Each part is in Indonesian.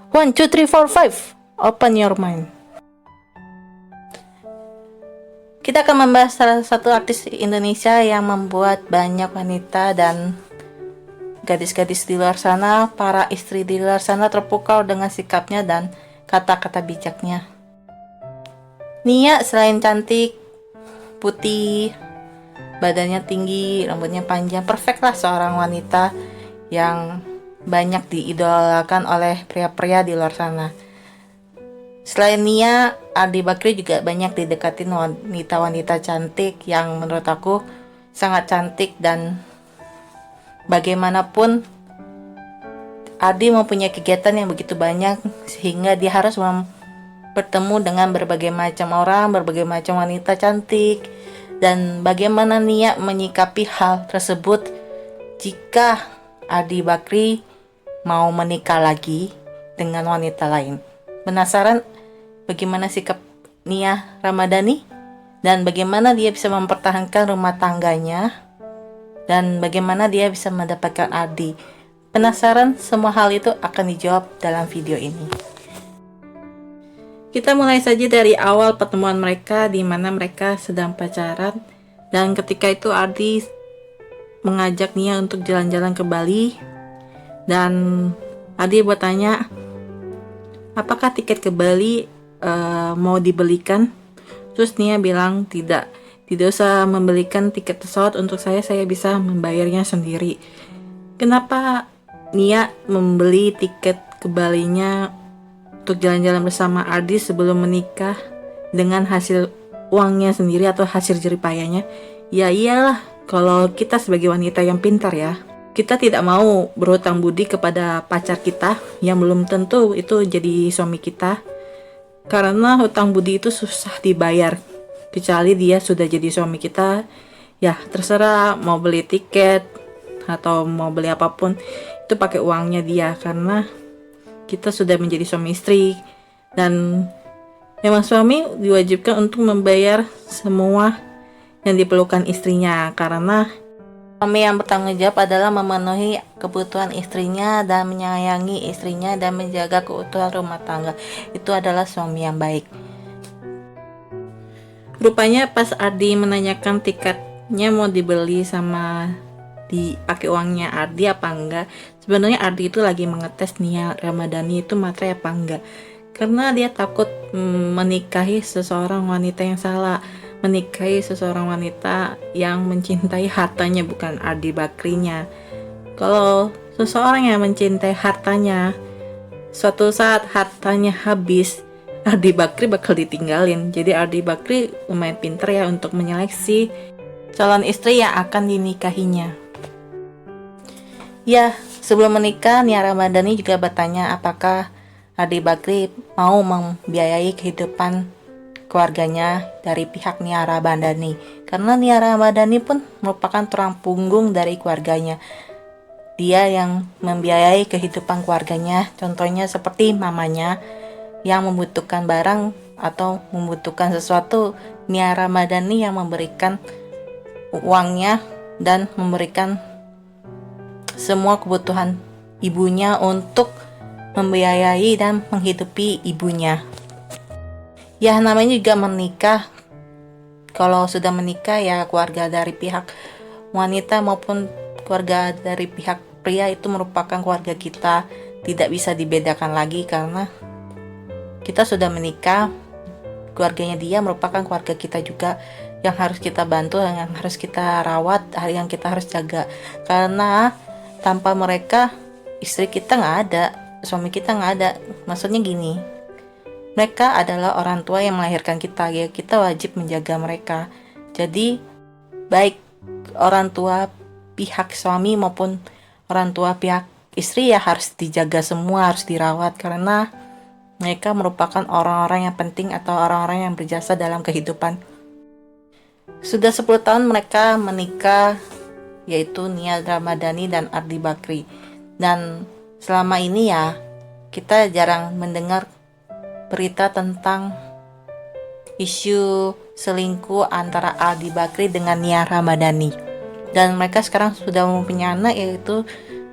One, two, three, four, five. Open your mind. Kita akan membahas salah satu artis Indonesia yang membuat banyak wanita dan gadis-gadis di luar sana, para istri di luar sana terpukau dengan sikapnya dan kata-kata bijaknya. Nia selain cantik, putih, badannya tinggi, rambutnya panjang, perfect lah seorang wanita yang banyak diidolakan oleh pria-pria di luar sana. Selain Nia, Ardi Bakri juga banyak didekatin wanita-wanita cantik yang menurut aku sangat cantik, dan bagaimanapun Ardi mempunyai kegiatan yang begitu banyak sehingga dia harus bertemu dengan berbagai macam orang, berbagai macam wanita cantik, dan bagaimana Nia menyikapi hal tersebut jika Ardi Bakri mau menikah lagi dengan wanita lain. Penasaran bagaimana sikap Nia Ramadhani dan bagaimana dia bisa mempertahankan rumah tangganya dan bagaimana dia bisa mendapatkan Ardi? Penasaran? Semua hal itu akan dijawab dalam video ini. Kita mulai saja dari awal pertemuan mereka, di mana mereka sedang pacaran, dan ketika itu Ardi mengajak Nia untuk jalan-jalan ke Bali, dan Ardi bertanya, apakah tiket ke Bali mau dibelikan? Terus Nia bilang tidak usah membelikan tiket pesawat untuk saya bisa membayarnya sendiri. Kenapa Nia membeli tiket ke Balinya untuk jalan-jalan bersama Ardi sebelum menikah dengan hasil uangnya sendiri atau hasil jeripayanya? Ya iyalah, kalau kita sebagai wanita yang pintar ya, kita tidak mau berhutang budi kepada pacar kita yang belum tentu itu jadi suami kita, karena hutang budi itu susah dibayar. Kecuali dia sudah jadi suami kita, ya terserah mau beli tiket atau mau beli apapun itu pakai uangnya dia, karena kita sudah menjadi suami istri dan memang suami diwajibkan untuk membayar semua yang diperlukan istrinya, karena suami yang bertanggung jawab adalah memenuhi kebutuhan istrinya dan menyayangi istrinya dan menjaga keutuhan rumah tangga. Itu adalah suami yang baik. Rupanya pas Ardi menanyakan tiketnya mau dibeli sama dipakai uangnya Ardi apa enggak, sebenarnya Ardi itu lagi mengetes Nia Ramadhani itu matre apa enggak, karena dia takut menikahi seseorang wanita yang salah, menikahi seseorang wanita yang mencintai hartanya bukan Ardi Bakrinya. Kalau seseorang yang mencintai hartanya, suatu saat hartanya habis, Ardi Bakri bakal ditinggalin. Jadi Ardi Bakri lumayan pinter ya untuk menyeleksi calon istri yang akan dinikahinya. Ya, sebelum menikah Nia Ramadhani juga bertanya apakah Ardi Bakri mau membiayai kehidupan keluarganya dari pihak Nia Ramadhani, karena Nia Ramadhani pun merupakan tulang punggung dari keluarganya. Dia yang membiayai kehidupan keluarganya, contohnya seperti mamanya yang membutuhkan barang atau membutuhkan sesuatu, Nia Ramadhani yang memberikan uangnya dan memberikan semua kebutuhan ibunya untuk membiayai dan menghidupi ibunya. Ya, namanya juga menikah. Kalau sudah menikah ya keluarga dari pihak wanita maupun keluarga dari pihak pria itu merupakan keluarga kita, tidak bisa dibedakan lagi karena kita sudah menikah. Keluarganya dia merupakan keluarga kita juga yang harus kita bantu, yang harus kita rawat, yang kita harus jaga, karena tanpa mereka istri kita nggak ada, suami kita nggak ada. Maksudnya gini, mereka adalah orang tua yang melahirkan kita, ya kita wajib menjaga mereka. Jadi baik orang tua pihak suami maupun orang tua pihak istri ya harus dijaga semua, harus dirawat, karena mereka merupakan orang-orang yang penting atau orang-orang yang berjasa dalam kehidupan. Sudah 10 tahun mereka menikah, yaitu Nia Ramadhani dan Ardi Bakri. Dan selama ini ya kita jarang mendengar berita tentang isu selingkuh antara Ardi Bakri dengan Nia Ramadhani. Dan mereka sekarang sudah mempunyai anak, yaitu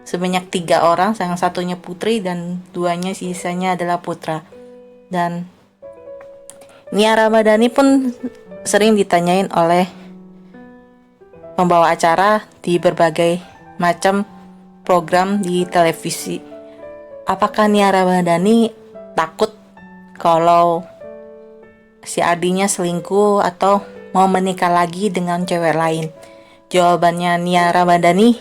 sebanyak 3 orang, yang satunya putri dan 2-nya sisanya adalah putra. Dan Nia Ramadhani pun sering ditanyain oleh pembawa acara di berbagai macam program di televisi. Apakah Nia Ramadhani takut kalau si Ardinya selingkuh atau mau menikah lagi dengan cewek lain? Jawabannya Nia Ramadhani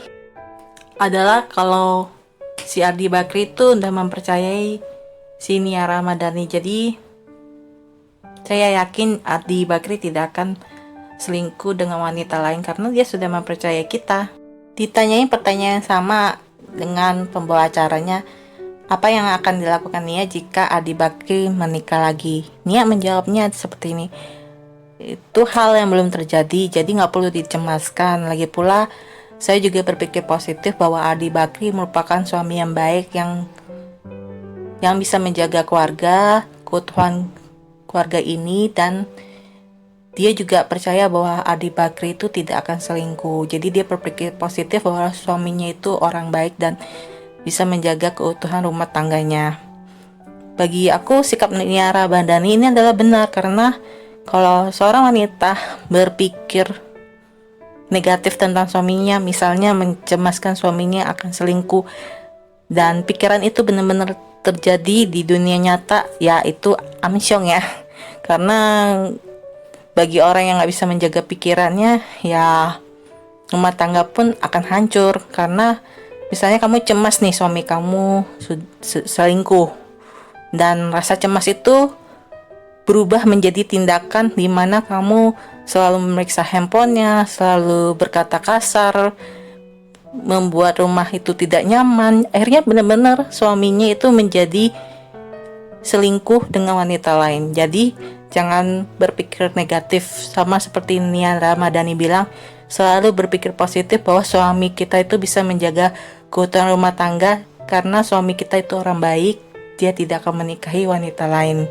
adalah kalau si Ardi Bakri itu udah mempercayai si Nia Ramadhani. Jadi saya yakin Ardi Bakri tidak akan selingkuh dengan wanita lain karena dia sudah mempercayai kita. Ditanyain pertanyaan sama dengan pembawa acaranya, apa yang akan dilakukan Nia jika Ardi Bakri menikah lagi? Nia menjawabnya seperti ini, itu hal yang belum terjadi, jadi nggak perlu dicemaskan. Lagi pula saya juga berpikir positif bahwa Ardi Bakri merupakan suami yang baik yang bisa menjaga keutuhan keluarga ini, dan dia juga percaya bahwa Ardi Bakri itu tidak akan selingkuh. Jadi dia berpikir positif bahwa suaminya itu orang baik dan bisa menjaga keutuhan rumah tangganya. Bagi aku, sikap Nia Ramadhani ini adalah benar, karena kalau seorang wanita berpikir negatif tentang suaminya, misalnya mencemaskan suaminya akan selingkuh, dan pikiran itu benar-benar terjadi di dunia nyata, ya itu amsyong ya. Karena bagi orang yang gak bisa menjaga pikirannya, ya rumah tangga pun akan hancur. Karena misalnya kamu cemas nih suami kamu selingkuh, dan rasa cemas itu berubah menjadi tindakan di mana kamu selalu memeriksa handphonenya, selalu berkata kasar, membuat rumah itu tidak nyaman. Akhirnya benar-benar suaminya itu menjadi selingkuh dengan wanita lain. Jadi jangan berpikir negatif, sama seperti Nia Ramadhani bilang, selalu berpikir positif bahwa suami kita itu bisa menjaga keutuhan rumah tangga, karena suami kita itu orang baik, dia tidak akan menikahi wanita lain.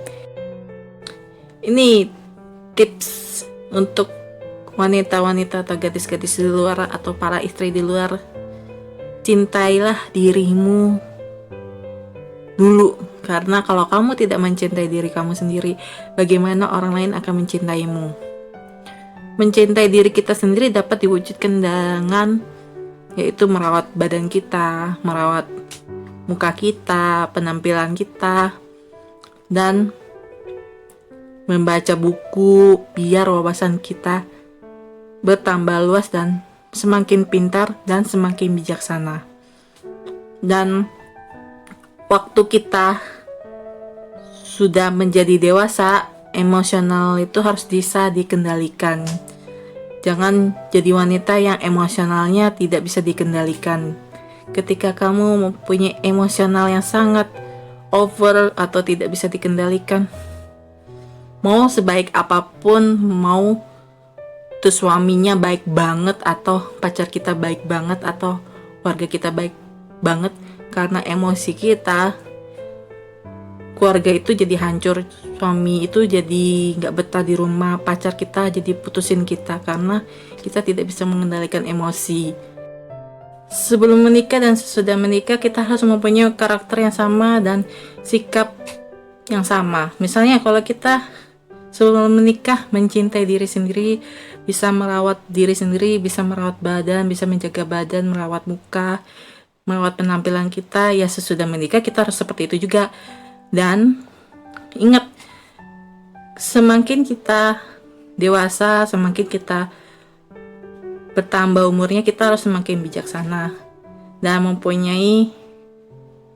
Ini tips untuk wanita-wanita atau gadis-gadis di luar atau para istri di luar. Cintailah dirimu dulu, karena kalau kamu tidak mencintai diri kamu sendiri, bagaimana orang lain akan mencintaimu? Mencintai diri kita sendiri dapat diwujudkan dengan yaitu merawat badan kita, merawat muka kita, penampilan kita, dan membaca buku biar wawasan kita bertambah luas dan semakin pintar dan semakin bijaksana. Dan waktu kita sudah menjadi dewasa, emosional itu harus bisa dikendalikan. Jangan jadi wanita yang emosionalnya tidak bisa dikendalikan. Ketika kamu mempunyai emosional yang sangat over atau tidak bisa dikendalikan, mau sebaik apapun, mau tuh suaminya baik banget atau pacar kita baik banget atau keluarga kita baik banget, karena emosi kita, keluarga itu jadi hancur, suami itu jadi gak betah di rumah, pacar kita jadi putusin kita karena kita tidak bisa mengendalikan emosi. Sebelum menikah dan sesudah menikah, kita harus mempunyai karakter yang sama dan sikap yang sama. Misalnya kalau kita sebelum menikah mencintai diri sendiri, bisa merawat diri sendiri, bisa merawat badan, bisa menjaga badan, merawat muka, merawat penampilan kita, ya sesudah menikah kita harus seperti itu juga. Dan ingat, semakin kita dewasa, semakin kita bertambah umurnya, kita harus semakin bijaksana dan mempunyai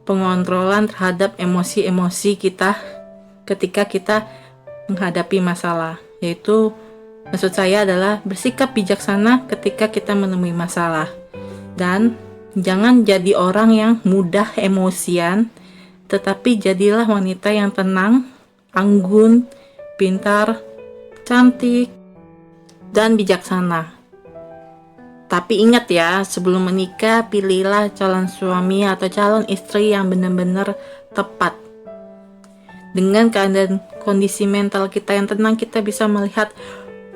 pengontrolan terhadap emosi-emosi kita ketika kita menghadapi masalah. Yaitu maksud saya adalah bersikap bijaksana ketika kita menemui masalah, dan jangan jadi orang yang mudah emosian, tetapi jadilah wanita yang tenang, anggun, pintar, cantik, dan bijaksana. Tapi ingat ya, sebelum menikah pilihlah calon suami atau calon istri yang benar-benar tepat. Dengan keadaan kondisi mental kita yang tenang, kita bisa melihat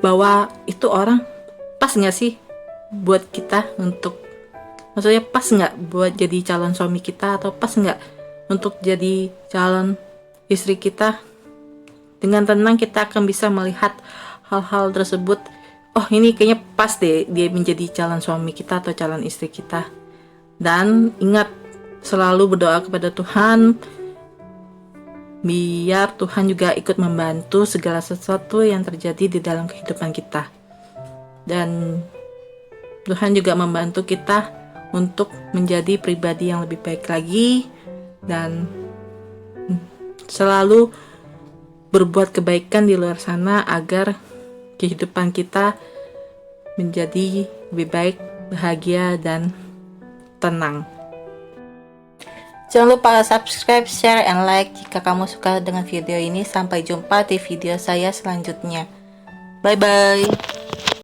bahwa itu orang pas gak sih buat kita untuk Maksudnya pas nggak buat jadi calon suami kita, atau pas nggak untuk jadi calon istri kita. Dengan tenang kita akan bisa melihat hal-hal tersebut. Oh, ini kayaknya pas deh dia menjadi calon suami kita atau calon istri kita. Dan ingat, selalu berdoa kepada Tuhan, biar Tuhan juga ikut membantu segala sesuatu yang terjadi di dalam kehidupan kita. Dan Tuhan juga membantu kita untuk menjadi pribadi yang lebih baik lagi, dan selalu berbuat kebaikan di luar sana agar kehidupan kita menjadi lebih baik, bahagia, dan tenang. Jangan lupa subscribe, share, and like jika kamu suka dengan video ini. Sampai jumpa di video saya selanjutnya. Bye-bye.